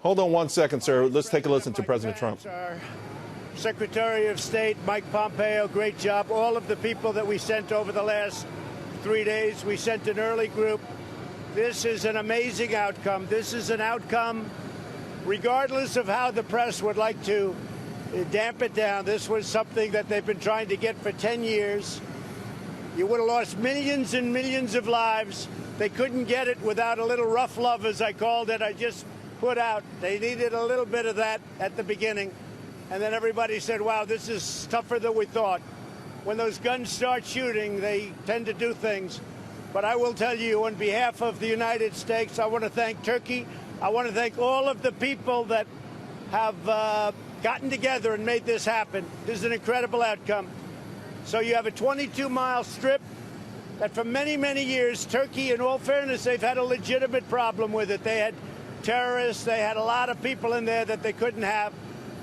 Hold on one second, sir. Let's take a listen to President Trump. Our Secretary of State, Mike Pompeo, great job. All of the people that we sent over the last 3 days, we sent an early group. This is an amazing outcome. This is an outcome, regardless of how the press would like to damp it down. This was something that they've been trying to get for 10 years. You would have lost millions and millions of lives. They couldn't get it without a little rough love, as I called it. I just put out. They needed a little bit of that at the beginning. And then everybody said, wow, this is tougher than we thought. When those guns start shooting, they tend to do things. But I will tell you, on behalf of the United States, I want to thank Turkey. I want to thank all of the people that have gotten together and made this happen. This is an incredible outcome. So you have a 22-mile strip that for many, many years, Turkey, in all fairness, they've had a legitimate problem with it. They had terrorists. They had a lot of people in there that they couldn't have.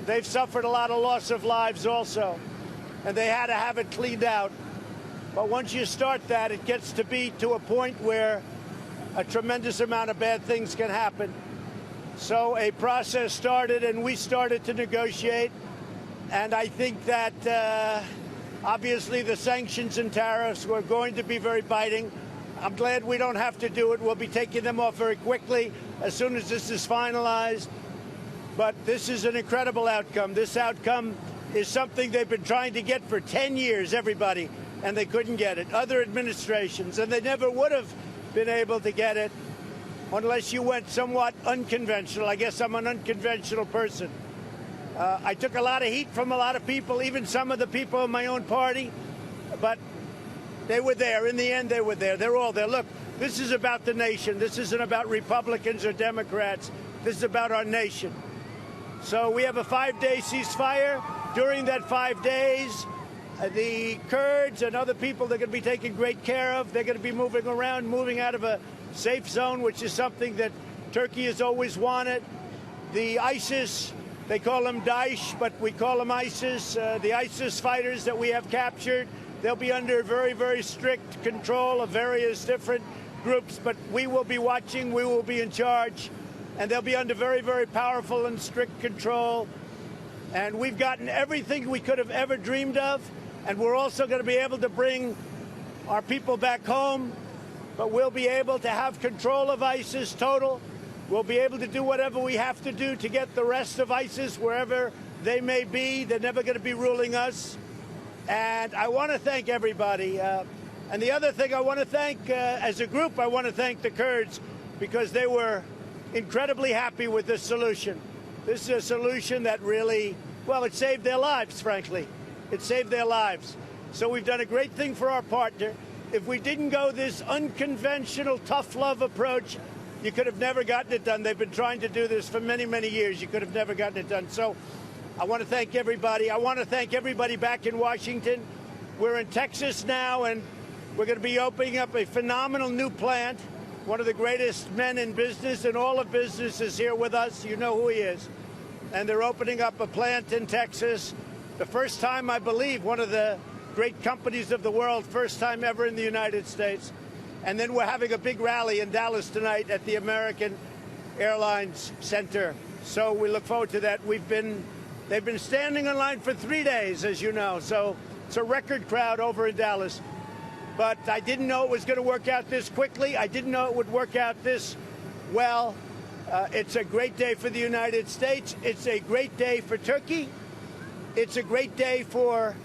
They've suffered a lot of loss of lives also, and they had to have it cleaned out. But once you start that, it gets to be to a point where a tremendous amount of bad things can happen. So a process started, and we started to negotiate. And I think that obviously the sanctions and tariffs were going to be very biting. I'm glad we don't have to do it. We'll be taking them off very quickly as soon as this is finalized. But this is an incredible outcome. This outcome is something they've been trying to get for 10 years, everybody, and they couldn't get it. Other administrations, and they never would have been able to get it unless you went somewhat unconventional. I guess I'm an unconventional person. I took a lot of heat from a lot of people, even some of the people in my own party, but they were there. In the end, they were there. They're all there. Look, this is about the nation. This isn't about Republicans or Democrats. This is about our nation. So we have a 5-day ceasefire. During that 5 days, the Kurds and other people they're going to be taken great care of. They're going to be moving around, moving out of a safe zone, which is something that Turkey has always wanted. The ISIS, they call them Daesh, but we call them ISIS. The ISIS fighters that we have captured, they'll be under very, very strict control of various different groups, but we will be watching, we will be in charge, and they'll be under very, very powerful and strict control. And we've gotten everything we could have ever dreamed of, and we're also going to be able to bring our people back home, but we'll be able to have control of ISIS total. We'll be able to do whatever we have to do to get the rest of ISIS wherever they may be. They're never going to be ruling us. And I want to thank everybody. And the other thing I want to thank, as a group, I want to thank the Kurds, because they were incredibly happy with this solution. This is a solution that really, well, it saved their lives, frankly. It saved their lives. So we've done a great thing for our partner. If we didn't go this unconventional, tough love approach, you could have never gotten it done. They've been trying to do this for many, many years. You could have never gotten it done. So I want to thank everybody. I want to thank everybody back in Washington. We're in Texas now, and we're going to be opening up a phenomenal new plant. One of the greatest men in business, and all of business is here with us. You know who he is. And they're opening up a plant in Texas. The first time, I believe, one of the great companies of the world, first time ever in the United States. And then we're having a big rally in Dallas tonight at the American Airlines Center. So we look forward to that. They've been standing in line for 3 days, as you know. So it's a record crowd over in Dallas. But I didn't know it was going to work out this quickly. I didn't know it would work out this well. It's a great day for the United States. It's a great day for Turkey. It's a great day for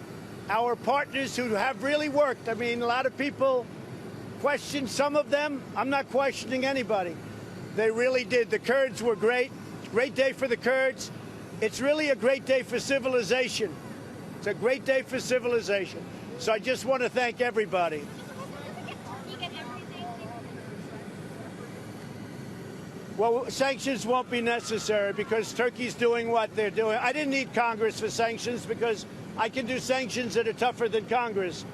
our partners who have really worked. I mean, a lot of people question some of them. I'm not questioning anybody. They really did. The Kurds were great. Great day for the Kurds. It's really a great day for civilization. It's a great day for civilization. So I just want to thank everybody. Well, sanctions won't be necessary because Turkey's doing what they're doing. I didn't need Congress for sanctions because I can do sanctions that are tougher than Congress.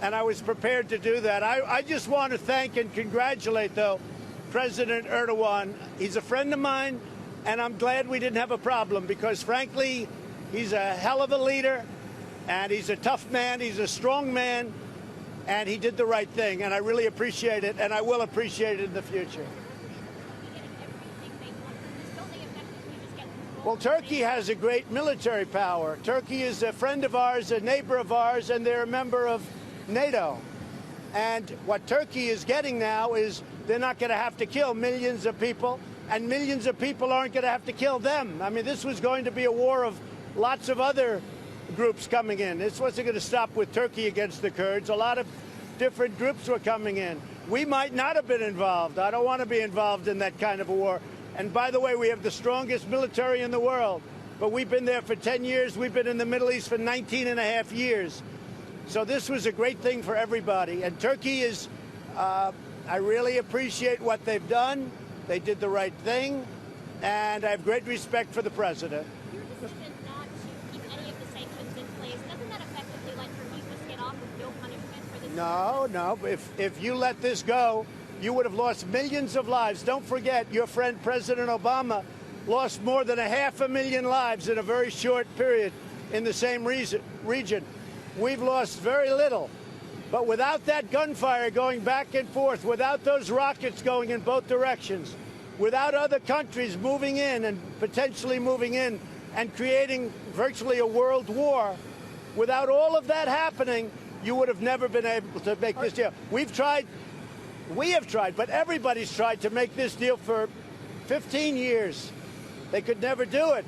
And I was prepared to do that. I just want to thank and congratulate, though, President Erdogan. He's a friend of mine, and I'm glad we didn't have a problem because, frankly, he's a hell of a leader. And he's a tough man, he's a strong man, and he did the right thing. And I really appreciate it, and I will appreciate it in the future. Well, Turkey has a great military power. Turkey is a friend of ours, a neighbor of ours, and they're a member of NATO. And what Turkey is getting now is they're not going to have to kill millions of people, and millions of people aren't going to have to kill them. I mean, this was going to be a war of lots of other groups coming in. This wasn't going to stop with Turkey against the Kurds. A lot of different groups were coming in. We might not have been involved. I don't want to be involved in that kind of a war. And by the way, we have the strongest military in the world. But we've been there for 10 years. We've been in the Middle East for 19 and a half years. So this was a great thing for everybody. And Turkey is, I really appreciate what they've done. They did the right thing. And I have great respect for the president. Your decision not to keep any of the sanctions in place, doesn't that effectively let Turkey just get off with no punishment for this? No. If you let this go, you would have lost millions of lives. Don't forget, your friend President Obama lost more than 500,000 lives in a very short period in the same region. We've lost very little. But without that gunfire going back and forth, without those rockets going in both directions, without other countries moving in and potentially moving in and creating virtually a world war, without all of that happening, you would have never been able to make this deal. We have tried, but everybody's tried to make this deal for 15 years. They could never do it.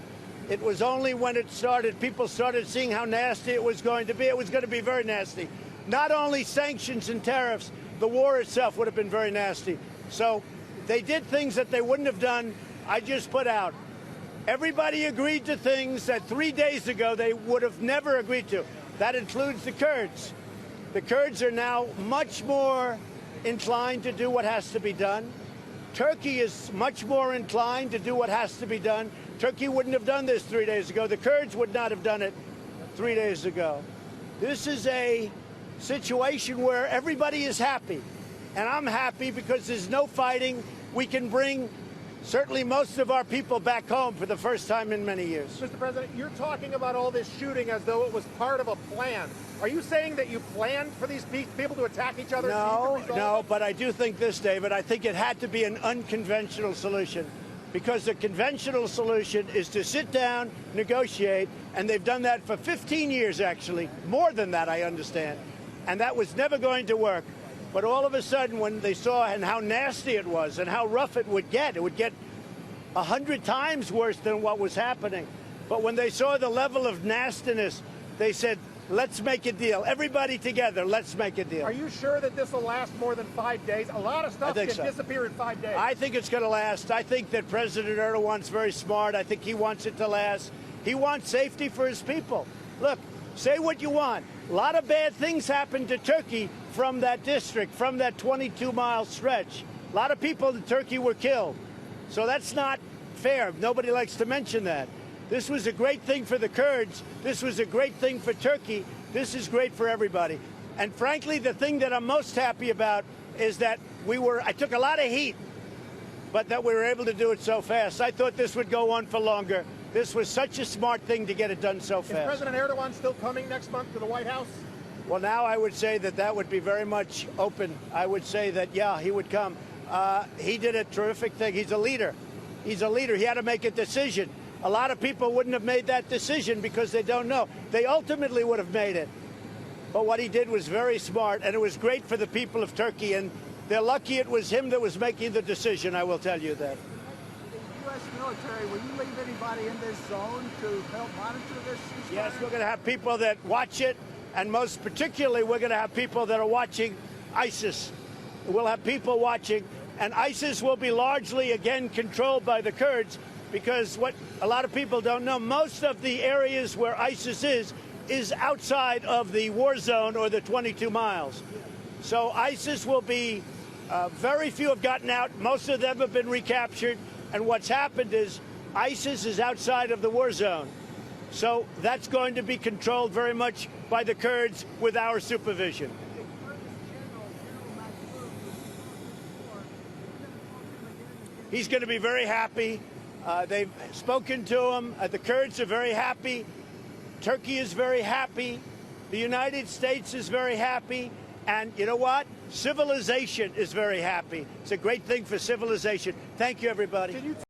It was only when it started, people started seeing how nasty it was going to be. It was going to be very nasty. Not only sanctions and tariffs, the war itself would have been very nasty. So they did things that they wouldn't have done. I just put out. Everybody agreed to things that 3 days ago they would have never agreed to. That includes the Kurds. The Kurds are now much more inclined to do what has to be done. Turkey is much more inclined to do what has to be done. Turkey wouldn't have done this 3 days ago. The Kurds would not have done it 3 days ago. This is a situation where everybody is happy. And I'm happy because there's no fighting. We can bring certainly most of our people back home for the first time in many years. Mr. President, you're talking about all this shooting as though it was part of a plan. Are you saying that you planned for these people to attack each other? No, but I do think this, David. I think it had to be an unconventional solution, because the conventional solution is to sit down, negotiate, and they've done that for 15 years, actually. More than that, I understand. And that was never going to work. But all of a sudden, when they saw and how nasty it was and how rough it would get 100 times worse than what was happening. But when they saw the level of nastiness, they said, let's make a deal. Everybody together, let's make a deal. Are you sure that this will last more than 5 days? A lot of stuff can disappear in 5 days. I think it's going to last. I think that President Erdogan's very smart. I think he wants it to last. He wants safety for his people. Look, say what you want. A lot of bad things happened to Turkey from that district, from that 22-mile stretch. A lot of people in Turkey were killed. So that's not fair. Nobody likes to mention that. This was a great thing for the Kurds. This was a great thing for Turkey. This is great for everybody. And frankly, the thing that I'm most happy about is that I took a lot of heat, but that we were able to do it so fast. I thought this would go on for longer. This was such a smart thing to get it done so fast. Is President Erdogan still coming next month to the White House? Well, now I would say that would be very much open. I would say that, yeah, he would come. He did a terrific thing. He's a leader. He's a leader. He had to make a decision. A lot of people wouldn't have made that decision because they don't know. They ultimately would have made it. But what he did was very smart, and it was great for the people of Turkey. And they're lucky it was him that was making the decision, I will tell you that. The U.S. military, will you leave anybody in this zone to help monitor this ceasefire? Yes, we're going to have people that watch it, and most particularly, we're going to have people that are watching ISIS. We'll have people watching, and ISIS will be largely, again, controlled by the Kurds, because what a lot of people don't know, most of the areas where ISIS is outside of the war zone or the 22 miles. So ISIS will be, very few have gotten out. Most of them have been recaptured. And what's happened is ISIS is outside of the war zone. So that's going to be controlled very much by the Kurds with our supervision. He's going to be very happy. They've spoken to him. The Kurds are very happy. Turkey is very happy. The United States is very happy. And you know what? Civilization is very happy. It's a great thing for civilization. Thank you, everybody.